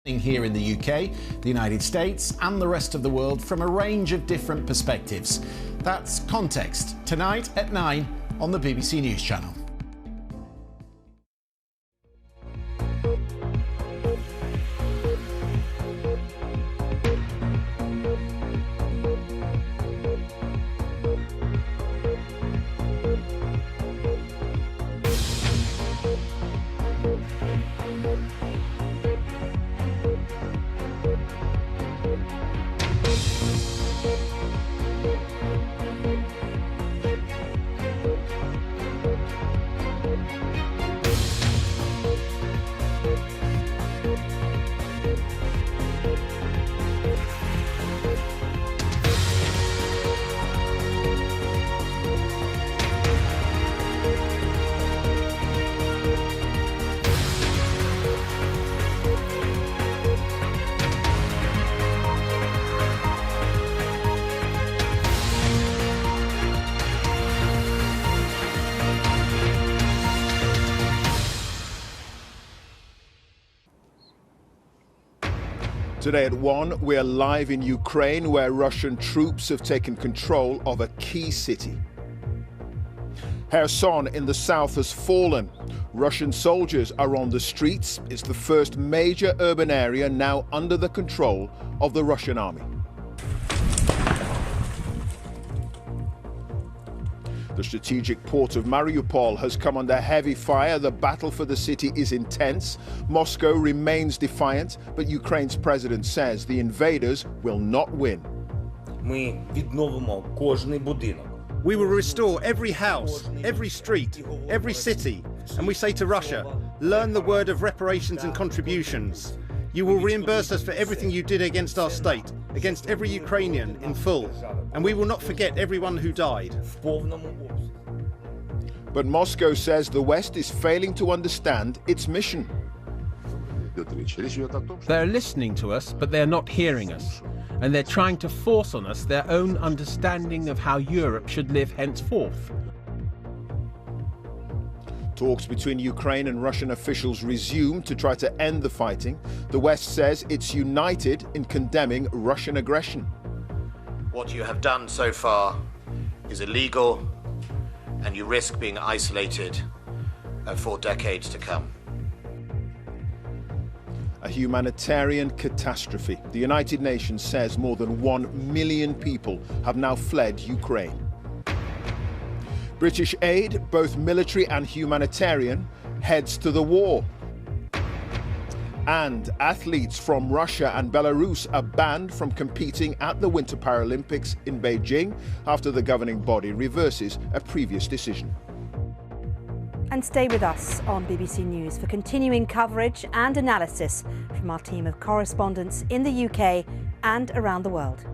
Here in the UK, the United States and the rest of the world from a range of different perspectives. That's Context, tonight at 9 on the BBC News Channel. Today at 1, we're live in Ukraine, where Russian troops have taken control of a key city. Kherson in the south has fallen. Russian soldiers are on the streets. It's the first major urban area now under the control of the Russian army. The strategic port of Mariupol has come under heavy fire. The battle for the city is intense. Moscow remains defiant, but Ukraine's president says the invaders will not win. We will restore every house, every street, every city, and we say to Russia, learn the word of reparations and contributions. You will reimburse us for everything you did against our state, against every Ukrainian in full, and we will not forget everyone who died. But Moscow says the West is failing to understand its mission. They're listening to us, but they're not hearing us, and they're trying to force on us their own understanding of how Europe should live henceforth. Talks between Ukraine and Russian officials resume to try to end the fighting. The West says it's united in condemning Russian aggression. What you have done so far is illegal, and you risk being isolated for decades to come. A humanitarian catastrophe. The United Nations says more than 1 million people have now fled Ukraine. British aid, both military and humanitarian, heads to the war. And athletes from Russia and Belarus are banned from competing at the Winter Paralympics in Beijing after the governing body reverses a previous decision. And stay with us on BBC News for continuing coverage and analysis from our team of correspondents in the UK and around the world.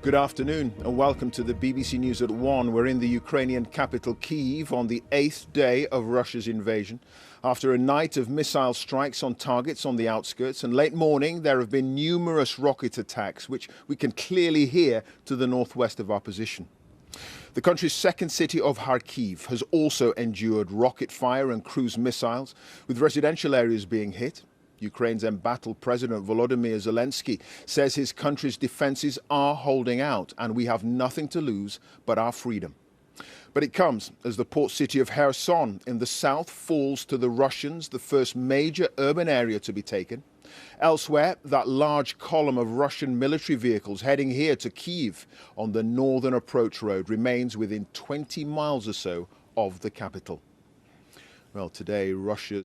Good afternoon and welcome to the BBC News at 1. We're in the Ukrainian capital Kyiv on the 8th day of Russia's invasion. After a night of missile strikes on targets on the outskirts and late morning, there have been numerous rocket attacks, which we can clearly hear to the northwest of our position. The country's second city of Kyiv has also endured rocket fire and cruise missiles, with residential areas being hit. Ukraine's embattled President Volodymyr Zelensky says his country's defences are holding out and we have nothing to lose but our freedom. But it comes as the port city of Kherson in the south falls to the Russians, the first major urban area to be taken. Elsewhere, that large column of Russian military vehicles heading here to Kyiv on the northern approach road remains within 20 miles or so of the capital. Well, today, Russia